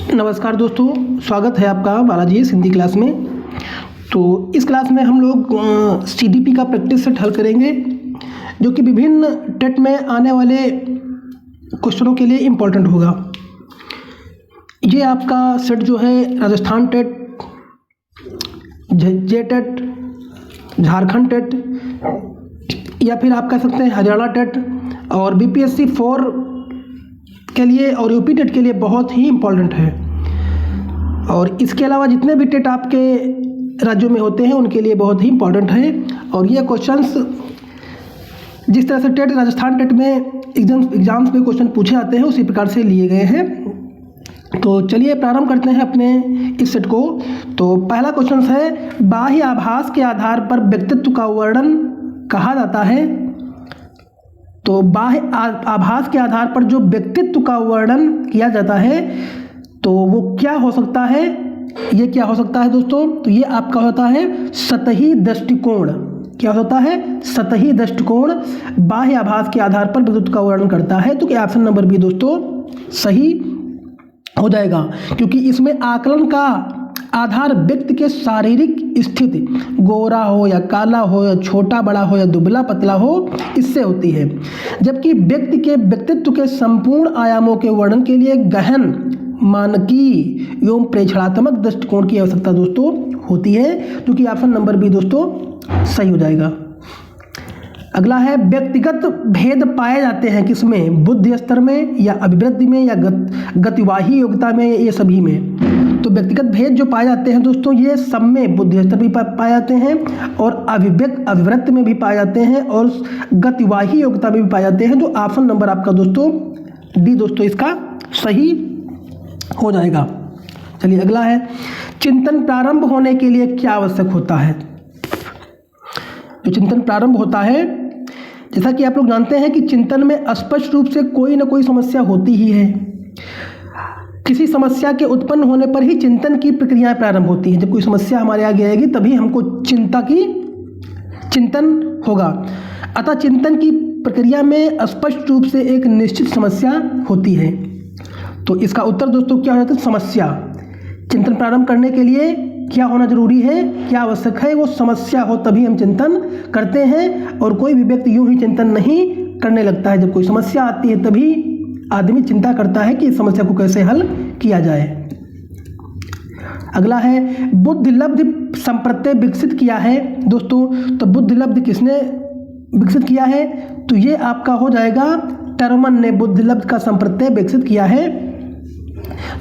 नमस्कार दोस्तों, स्वागत है आपका बालाजी हिंदी क्लास में। तो इस क्लास में हम लोग सीडीपी का प्रैक्टिस सेट हल करेंगे, जो कि विभिन्न टेट में आने वाले क्वेश्चनों के लिए इम्पोर्टेंट होगा। ये आपका सेट जो है राजस्थान टेट, जे टेट, झारखंड टेट या फिर आप कह सकते हैं हरियाणा टेट और बीपीएससी 4 के लिए और यूपी टेट के लिए बहुत ही इम्पोर्टेंट है। और इसके अलावा जितने भी टेट आपके राज्यों में होते हैं उनके लिए बहुत ही इम्पोर्टेंट है। और ये क्वेश्चंस जिस तरह से टेट राजस्थान टेट में एग्जाम्स में क्वेश्चन पूछे जाते हैं उसी प्रकार से लिए गए हैं। तो चलिए प्रारंभ करते हैं अपने इस सेट को। तो पहला क्वेश्चन है, बाह्य आभास के आधार पर व्यक्तित्व का वर्णन कहा जाता है। तो बाह्य आभास के आधार पर जो व्यक्तित्व का वर्णन किया जाता है तो वो क्या हो सकता है? ये क्या हो सकता है दोस्तों? तो ये आपका होता है सतही दृष्टिकोण। क्या होता है? सतही दृष्टिकोण बाह्य आभास के आधार पर व्यक्तित्व का वर्णन करता है। तो क्या ऑप्शन नंबर बी दोस्तों सही हो जाएगा, क्योंकि इसमें आकलन का आधार व्यक्ति के शारीरिक स्थिति, गोरा हो या काला हो या छोटा बड़ा हो या दुबला पतला हो, इससे होती है। जबकि व्यक्ति के व्यक्तित्व के संपूर्ण आयामों के वर्णन के लिए गहन मानकीय एवं प्रेक्षणात्मक दृष्टिकोण की आवश्यकता दोस्तों होती है, जो कि ऑप्शन नंबर बी दोस्तों सही हो जाएगा। अगला है, व्यक्तिगत भेद पाए जाते हैं किसमें? बुद्धि स्तर में या अभिवृद्धि में या गतिवाही योग्यता में, ये सभी में। तो व्यक्तिगत भेद जो पाए जाते हैं दोस्तों ये सब में बुद्धि स्तर भी पाए जाते हैं और अभिवृत्ति में भी पाए जाते हैं और गतिवाही योग्यता में भी पाए जाते हैं। तो ऑप्शन नंबर आपका दोस्तों डी दोस्तों इसका सही हो जाएगा। चलिए अगला है, चिंतन प्रारंभ होने के लिए क्या आवश्यक होता है? जो चिंतन प्रारंभ होता है, जैसा कि आप लोग जानते हैं कि चिंतन में स्पष्ट रूप से कोई ना कोई समस्या होती ही है। किसी समस्या के उत्पन्न होने पर ही चिंतन की प्रक्रिया प्रारंभ होती है। जब कोई समस्या हमारे आगे आएगी तभी हमको चिंतन होगा। अतः चिंतन की प्रक्रिया में स्पष्ट रूप से एक निश्चित समस्या होती है। तो इसका उत्तर दोस्तों क्या हो जाता है? समस्या। चिंतन प्रारंभ करने के लिए क्या होना जरूरी है, क्या आवश्यक है? वो समस्या हो तभी हम चिंतन करते हैं। और कोई भी व्यक्ति यूं ही चिंतन नहीं करने लगता है। जब कोई समस्या आती है तभी आदमी चिंता करता है कि इस समस्या को कैसे हल किया जाए। अगला है, बुद्धिलब्धि संप्रत्यय विकसित किया है दोस्तों। तो बुद्धिलब्धि किसने विकसित किया है? तो ये आपका हो जाएगा टर्मन ने बुद्धिलब्धि का संप्रत्यय विकसित किया है।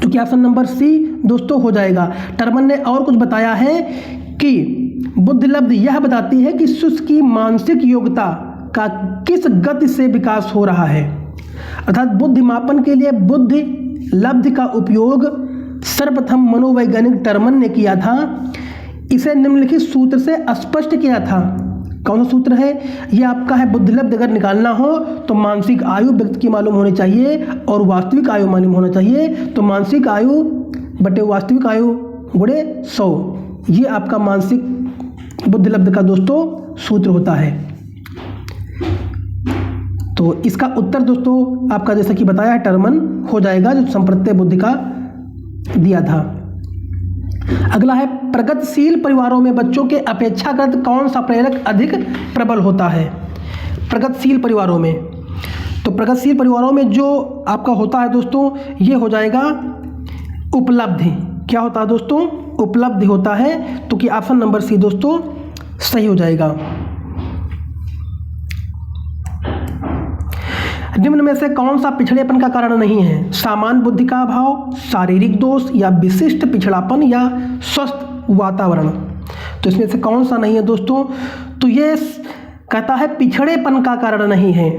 तो क्या ऑप्शन नंबर सी दोस्तों हो जाएगा। टर्मन ने और कुछ बताया है कि बुद्धिलब्धि यह बताती है कि शिशु की मानसिक योग्यता का किस गति से विकास हो रहा है। अर्थात बुद्धिमापन के लिए बुद्धि लब्धि का उपयोग सर्वप्रथम मनोवैज्ञानिक टर्मन ने किया था। इसे निम्नलिखित सूत्र से स्पष्ट किया था। कौन सा सूत्र है? यह आपका है, बुद्धिलब्धि अगर निकालना हो तो मानसिक आयु व्यक्ति की मालूम होनी चाहिए और वास्तविक आयु मालूम होना चाहिए। तो मानसिक आयु बटे वास्तविक आयु गुणे 100, ये आपका मानसिक बुद्धिलब्धि का दोस्तों सूत्र होता है। तो इसका उत्तर दोस्तों आपका जैसा कि बताया है टर्मन हो जाएगा, जो संप्रत्यय बुद्धि का दिया था। अगला है, प्रगतिशील परिवारों में बच्चों के अपेक्षाकृत कौन सा प्रेरक अधिक प्रबल होता है? प्रगतिशील परिवारों में, तो प्रगतिशील परिवारों में जो आपका होता है दोस्तों ये हो जाएगा उपलब्धि। क्या होता है दोस्तों? उपलब्धि होता है। तो कि ऑप्शन नंबर सी दोस्तों सही हो जाएगा। निम्न में से कौन सा पिछड़ेपन का कारण नहीं है? सामान्य बुद्धि का अभाव, शारीरिक दोष या विशिष्ट पिछड़ापन या स्वस्थ वातावरण। तो इसमें से कौन सा नहीं है दोस्तों? तो ये कहता है पिछड़ेपन का कारण नहीं है।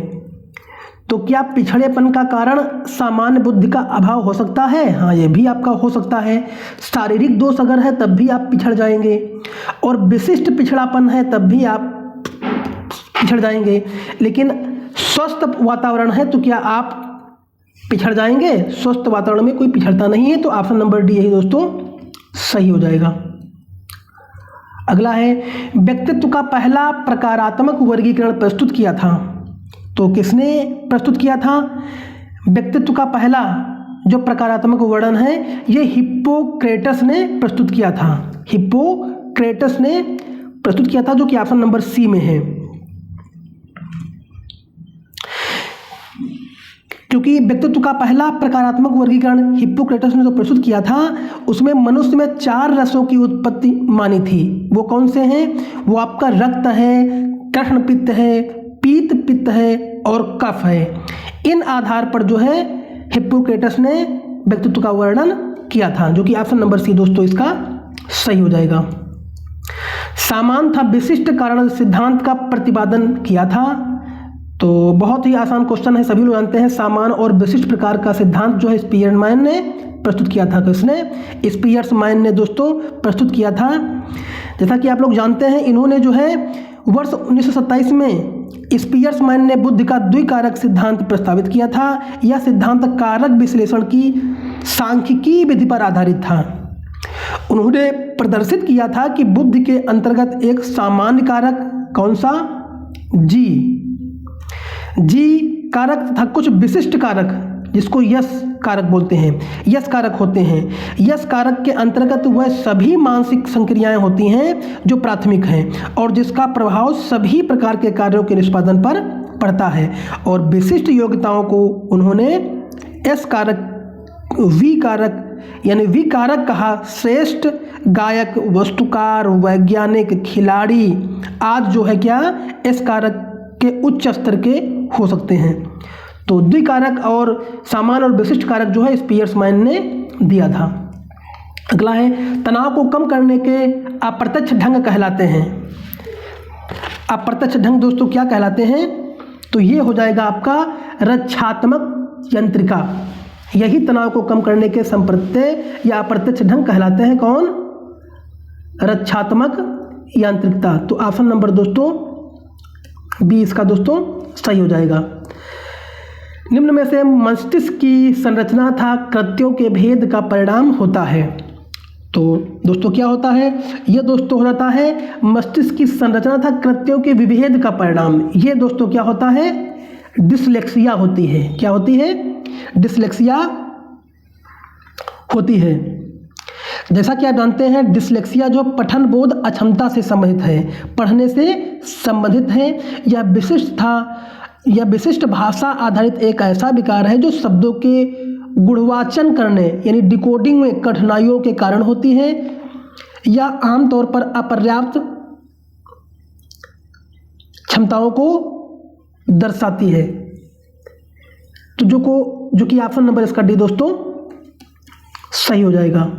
तो क्या पिछड़ेपन का कारण सामान्य बुद्धि का अभाव हो सकता है? हाँ, ये भी आपका हो सकता है। शारीरिक दोष अगर है तब भी आप पिछड़ जाएंगे और विशिष्ट पिछड़ापन है तब भी आप पिछड़ जाएंगे। लेकिन स्वस्थ वातावरण है तो क्या आप पिछड़ जाएंगे? स्वस्थ वातावरण में कोई पिछड़ता नहीं है। तो ऑप्शन नंबर डी यही दोस्तों सही हो जाएगा। अगला है, व्यक्तित्व का पहला प्रकारात्मक वर्गीकरण प्रस्तुत किया था। तो किसने प्रस्तुत किया था? व्यक्तित्व का पहला जो प्रकारात्मक वर्णन है ये हिप्पोक्रेटस ने प्रस्तुत किया था। हिप्पोक्रेटस ने प्रस्तुत किया था, जो कि ऑप्शन नंबर सी में है। क्योंकि व्यक्तित्व का पहला प्रकारात्मक वर्गीकरण हिप्पोक्रेटस ने जो प्रस्तुत किया था उसमें मनुष्य में 4 रसों की उत्पत्ति मानी थी। वो कौन से हैं? वो आपका रक्त है, कृष्ण पित्त है, पीत पित्त है और कफ है। इन आधार पर जो है हिप्पोक्रेटस ने व्यक्तित्व का वर्णन किया था, जो कि ऑप्शन नंबर सी दोस्तों इसका सही हो जाएगा। सामान्य था विशिष्ट कारण सिद्धांत का प्रतिपादन किया था। तो बहुत ही आसान क्वेश्चन है, सभी लोग जानते हैं। सामान्य और विशिष्ट प्रकार का सिद्धांत जो है स्पीयरमैन ने प्रस्तुत किया था। किसने? स्पीयरमैन ने दोस्तों प्रस्तुत किया था। जैसा कि आप लोग जानते हैं, इन्होंने जो है वर्ष 1927 में स्पीयरमैन ने बुद्धि का द्विकारक सिद्धांत प्रस्तावित किया था। यह सिद्धांत कारक विश्लेषण की सांख्यिकी विधि पर आधारित था। उन्होंने प्रदर्शित किया था कि बुद्धि के अंतर्गत एक सामान्य कारक, कौन सा? जी कारक तथा कुछ विशिष्ट कारक जिसको यश कारक बोलते हैं, यश कारक होते हैं। यश कारक के अंतर्गत वह सभी मानसिक संक्रियाएं होती हैं जो प्राथमिक हैं और जिसका प्रभाव सभी प्रकार के कार्यों के निष्पादन पर पड़ता है। और विशिष्ट योग्यताओं को उन्होंने एस कारक, वी कारक यानी वी कारक कहा। श्रेष्ठ गायक, वस्तुकार, वैज्ञानिक, खिलाड़ी आज जो है क्या एस कारक के उच्च स्तर के हो सकते हैं। तो द्विकारक और सामान्य और विशिष्ट कारक जो है स्पीयरमैन ने दिया था। अगला है तनाव को कम करने के अप्रत्यक्ष ढंग कहलाते हैं। अप्रत्यक्ष ढंग दोस्तों क्या कहलाते हैं? तो ये हो जाएगा आपका रक्षात्मक यंत्रिका। यही तनाव को कम करने के संप्रत्यय या अप्रत्यक्ष ढंग कहलाते हैं। कौन? रक्षात्मक यांत्रिकता। तो ऑप्शन नंबर दोस्तों बी इसका दोस्तों सही हो जाएगा। निम्न में से मस्तिष्क की संरचना था कृत्यों के भेद का परिणाम होता है। तो दोस्तों क्या होता है? यह दोस्तों हो जाता है मस्तिष्क की संरचना था कृत्यों के विभेद का परिणाम। ये दोस्तों क्या होता है? डिसलेक्सिया होती है। क्या होती है? डिसलेक्सिया होती है। जैसा कि आप जानते हैं डिसलेक्सिया जो पठन बोध अक्षमता से संबंधित है, पढ़ने से संबंधित है। यह विशिष्ट भाषा आधारित एक ऐसा विकार है जो शब्दों के गुणवाचन करने यानी डिकोडिंग में कठिनाइयों के कारण होती है या आमतौर पर अपर्याप्त क्षमताओं को दर्शाती है। तो जो कि ऑप्शन नंबर इसका डी दोस्तों सही हो जाएगा।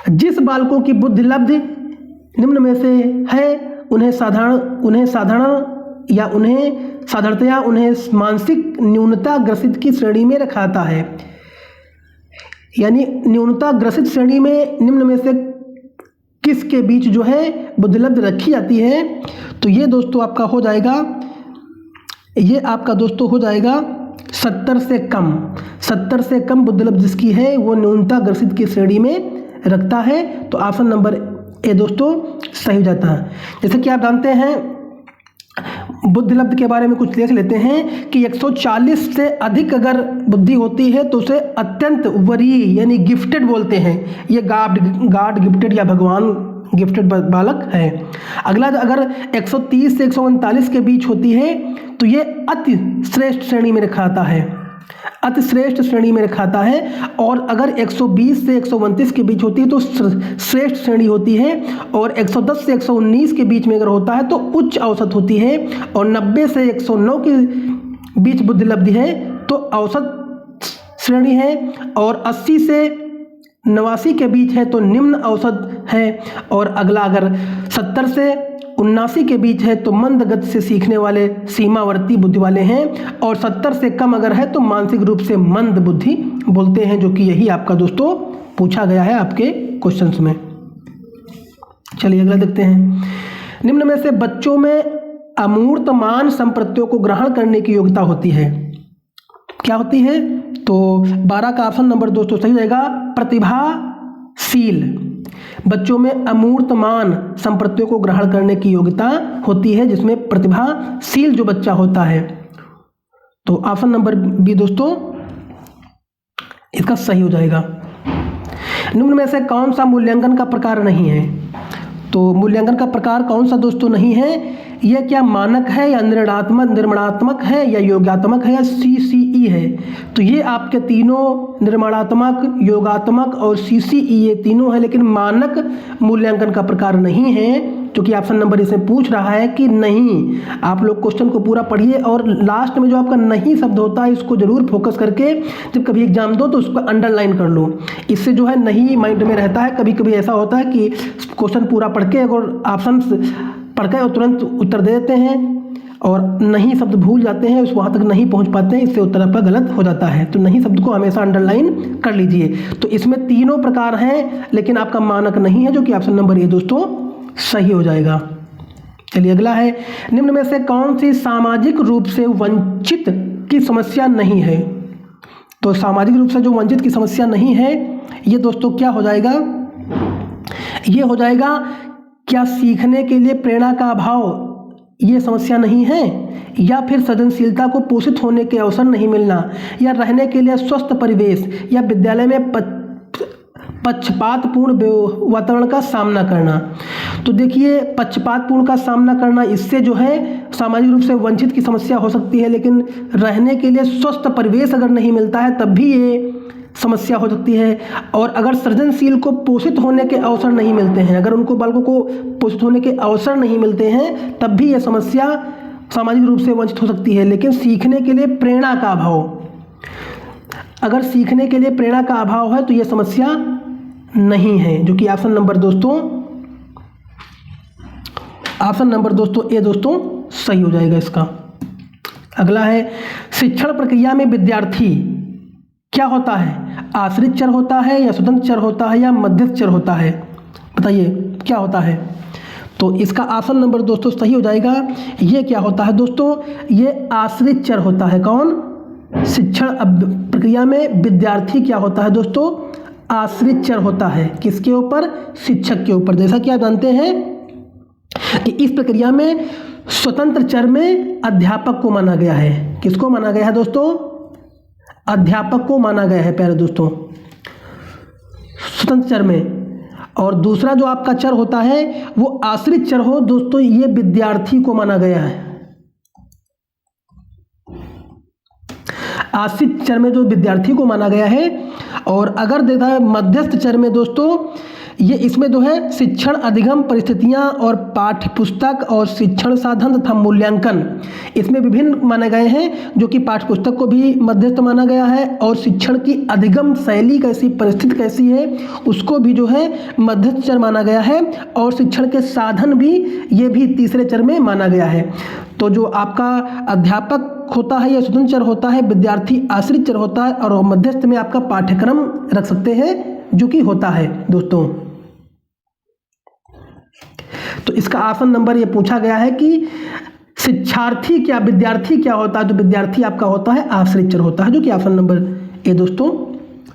जिस बालकों की बुद्धि लब्धि निम्न में से है उन्हें साधारणतया उन्हें मानसिक न्यूनता ग्रसित की श्रेणी में रखा जाता है। यानी न्यूनता ग्रसित श्रेणी में निम्न में से किसके बीच जो है बुद्धि लब्धि रखी जाती है? तो ये दोस्तों आपका हो जाएगा, ये आपका दोस्तों हो जाएगा 70 से कम। 70 से कम बुद्धि लब्धि जिसकी है वो न्यूनता ग्रसित की श्रेणी में रखता है। तो ऑप्शन नंबर ए दोस्तों सही हो जाता है। जैसे कि आप जानते हैं बुद्धि लब्धि के बारे में कुछ देख लेते हैं कि 140 से अधिक अगर बुद्धि होती है तो उसे अत्यंत वरीय यानी गिफ्टेड बोलते हैं। ये गॉड गिफ्टेड या भगवान गिफ्टेड बालक है। अगला अगर 130 से 139 के बीच होती है तो ये अति श्रेष्ठ श्रेणी में रखा जाता है, अति श्रेष्ठ श्रेणी में रखा जाता है। और अगर 120 से 129 के बीच होती है तो श्रेष्ठ श्रेणी होती है। और 110 से 119 के बीच में अगर होता है तो उच्च औसत होती है। और 90 से 109 के बीच बुद्धि लब्धि है तो औसत श्रेणी है। और 80 से 89 के बीच है तो निम्न औसत है। और अगला अगर 70 से 79 के बीच है तो मंद गति से सीखने वाले सीमावर्ती बुद्धि वाले हैं। और 70 से कम अगर है तो मानसिक रूप से मंद बुद्धि बोलते हैं, जो कि यही आपका दोस्तों पूछा गया है आपके क्वेश्चंस में। चलिए अगला देखते हैं। निम्न में से बच्चों में अमूर्तमान संप्रत्तियों को ग्रहण करने की योग्यता होती है। क्या होती है? तो 12 का ऑप्शन नंबर दोस्तों सही रहेगा, प्रतिभाशील। बच्चों में अमूर्तमान संप्रत्तियों को ग्रहण करने की योग्यता होती है जिसमें प्रतिभाशील जो बच्चा होता है। तो ऑप्शन नंबर बी दोस्तों इसका सही हो जाएगा। निम्न में से कौन सा मूल्यांकन का प्रकार नहीं है? तो मूल्यांकन का प्रकार कौन सा दोस्तों नहीं है? यह क्या मानक है या निर्माणात्मक है या योगात्मक है या CCE है? तो ये आपके तीनों निर्माणात्मक, योगात्मक और CCE ये तीनों है, लेकिन मानक मूल्यांकन का प्रकार नहीं है, क्योंकि ऑप्शन नंबर इसमें पूछ रहा है कि नहीं। आप लोग क्वेश्चन को पूरा पढ़िए और लास्ट में जो आपका नहीं शब्द होता है इसको जरूर फोकस करके जब कभी एग्जाम दो तो उसको अंडरलाइन कर लो। इससे जो है नहीं माइंड में रहता है। कभी कभी ऐसा होता है कि क्वेश्चन पूरा पढ़ के अगर ऑप्शन पढ़ के और तुरंत उत्तर दे देते हैं और नहीं शब्द भूल जाते हैं, उस वहाँ तक नहीं पहुँच पाते हैं, इससे उत्तर आपका गलत हो जाता है। तो नहीं शब्द को हमेशा अंडरलाइन कर लीजिए। तो इसमें तीनों प्रकार हैं, लेकिन आपका मानक नहीं है, जो कि ऑप्शन नंबर ये दोस्तों सही हो जाएगा। चलिए अगला है, निम्न में से कौन सी सामाजिक रूप से वंचित की समस्या नहीं है? तो सामाजिक रूप से जो वंचित की समस्या नहीं है, ये दोस्तों क्या हो जाएगा? ये हो जाएगा क्या सीखने के लिए प्रेरणा का अभाव ये समस्या नहीं है, या फिर सृजनशीलता को पोषित होने के अवसर नहीं मिलना, या रहने के लिए स्वस्थ परिवेश, या विद्यालय में पक्षपातपूर्ण वातावरण का सामना करना। तो देखिए पक्षपातपूर्ण का सामना करना, इससे जो है सामाजिक रूप से वंचित की समस्या हो सकती है, लेकिन रहने के लिए स्वस्थ परिवेश अगर नहीं मिलता है तब भी ये समस्या हो सकती है। और अगर सृजनशील को पोषित होने के अवसर नहीं मिलते हैं, अगर उनको बालकों को पोषित होने के अवसर नहीं मिलते हैं, तब भी ये समस्या सामाजिक रूप से वंचित हो सकती है। लेकिन सीखने के लिए प्रेरणा का अभाव, अगर सीखने के लिए प्रेरणा का अभाव है तो ये समस्या नहीं है, जो कि ऑप्शन नंबर दोस्तों ए दोस्तों सही हो जाएगा इसका। अगला है, शिक्षण प्रक्रिया में विद्यार्थी क्या होता है? आश्रित चर होता है या स्वतंत्र चर होता है या मध्यस्थ चर होता है? बताइए क्या होता है? तो इसका ऑप्शन नंबर दोस्तों सही हो जाएगा। ये क्या होता है दोस्तों? ये आश्रित चर होता है। कौन? शिक्षण प्रक्रिया में विद्यार्थी क्या होता है दोस्तों? आश्रित चर होता है। किसके ऊपर? शिक्षक के ऊपर। जैसा कि आप जानते हैं कि इस प्रक्रिया में स्वतंत्र चर में अध्यापक को माना गया है। किसको माना गया है दोस्तों? अध्यापक को माना गया है प्यारे दोस्तों, स्वतंत्र चर में। और दूसरा जो आपका चर होता है वो आश्रित चर हो दोस्तों, ये विद्यार्थी को माना गया है। आश्रित चर में जो विद्यार्थी को माना गया है। और अगर देखा है मध्यस्थ चर में दोस्तों, ये इसमें जो है शिक्षण अधिगम परिस्थितियां और पाठ्य पुस्तक और शिक्षण साधन तथा मूल्यांकन, इसमें विभिन्न माने गए हैं, जो कि पाठ्य पुस्तक को भी मध्यस्थ माना गया है और शिक्षण की अधिगम शैली कैसी, परिस्थिति कैसी है, उसको भी जो है मध्यस्थ चर माना गया है। और शिक्षण के साधन भी, ये भी तीसरे चर में माना गया है। तो जो आपका अध्यापक होता है यह स्वतंत्र चर होता है, विद्यार्थी आश्रित चर होता है, और मध्यस्थ में आपका पाठ्यक्रम रख सकते हैं, जो कि होता है दोस्तों। तो इसका ऑप्शन नंबर ये पूछा गया है कि शिक्षार्थी क्या, विद्यार्थी क्या होता है? तो विद्यार्थी आपका होता है आश्रित चर होता है, जो कि ऑप्शन नंबर ए दोस्तों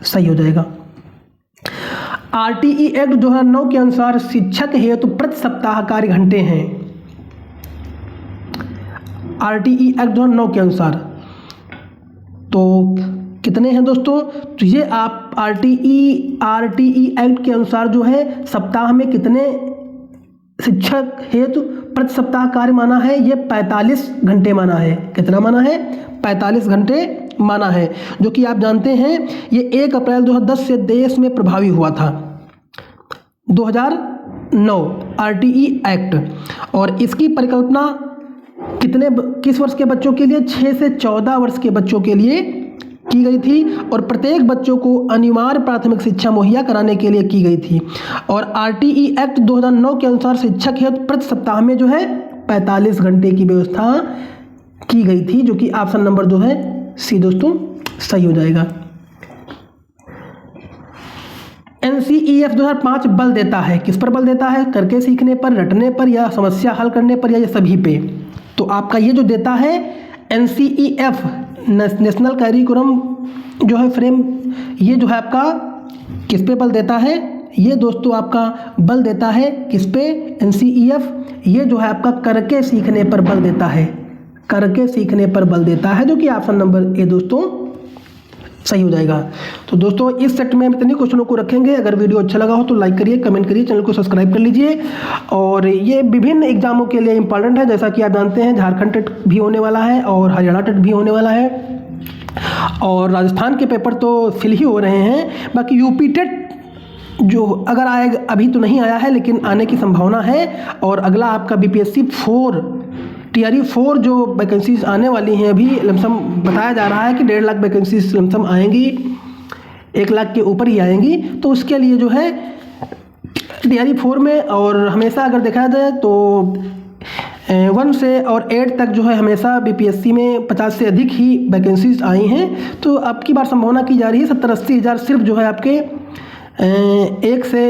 सही हो जाएगा। RTE एक्ट 2009 के अनुसार शिक्षक हेतु प्रति सप्ताह कार्य घंटे हैं। RTE एक्ट 2009 के अनुसार तो कितने हैं दोस्तों? तो ये आप RTE एक्ट के अनुसार जो है सप्ताह में कितने शिक्षक हेतु प्रति सप्ताह कार्य माना है? ये 45 घंटे माना है। कितना माना है? 45 घंटे माना है, जो कि आप जानते हैं ये 1 अप्रैल 2010 से देश में प्रभावी हुआ था। 2009 RTE एक्ट। और इसकी परिकल्पना किस वर्ष के बच्चों के लिए? 6 से 14 वर्ष के बच्चों के लिए की गई थी, और प्रत्येक बच्चों को अनिवार्य प्राथमिक शिक्षा मुहैया कराने के लिए की गई थी। और RTE एक्ट 2009 के अनुसार शिक्षक हेतु प्रति सप्ताह में जो है 45 घंटे की व्यवस्था की गई थी, जो कि ऑप्शन नंबर जो है सी दोस्तों सही हो जाएगा। NCEF 2005 बल देता है, किस पर बल देता है? करके सीखने पर, रटने पर, या समस्या हल करने पर, या ये सभी पे? तो आपका ये जो देता है NCEF नेशनल करिकुलम जो है फ्रेम, ये जो है आपका किस पे बल देता है? ये दोस्तों आपका बल देता है किस पे? NCEF ये जो है आपका करके सीखने पर बल देता है, करके सीखने पर बल देता है, जो कि ऑप्शन नंबर ए दोस्तों सही हो जाएगा। तो दोस्तों इस सेट में हम इतने क्वेश्चनों को रखेंगे। अगर वीडियो अच्छा लगा हो तो लाइक करिए, कमेंट करिए, चैनल को सब्सक्राइब कर लीजिए। और ये विभिन्न एग्जामों के लिए इंपॉर्टेंट है। जैसा कि आप जानते हैं झारखंड टेट भी होने वाला है और हरियाणा टेट भी होने वाला है, और राजस्थान के पेपर तो फिल ही हो रहे हैं। बाकी यूपी टेट जो अगर आएगा, अभी तो नहीं आया है लेकिन आने की संभावना है। और अगला आपका बीपीएससी 4 टीआरई 4 जो वैकेंसीज आने वाली हैं, अभी लमसम बताया जा रहा है कि 1.5 लाख वैकेंसीज लमसम आएंगी, 1 लाख के ऊपर ही आएंगी। तो उसके लिए जो है टीआरई 4 में, और हमेशा अगर देखा जाए तो 1 से और 8 तक जो है हमेशा बीपीएससी में 50 से अधिक ही वैकेंसीज आई हैं। तो अब की बार संभावना की जा रही है 70-80 हज़ार सिर्फ जो है आपके 1 से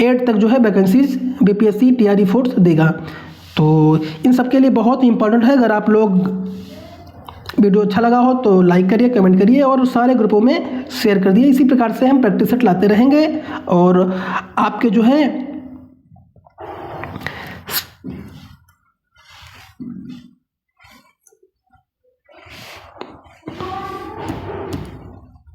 8 तक जो है वैकेंसीज बीपीएससी टीआरई 4 देगा। तो इन सब के लिए बहुत ही इंपॉर्टेंट है। अगर आप लोग वीडियो अच्छा लगा हो तो लाइक करिए, कमेंट करिए और सारे ग्रुपों में शेयर कर दिए। इसी प्रकार से हम प्रैक्टिस सेट लाते रहेंगे और आपके जो है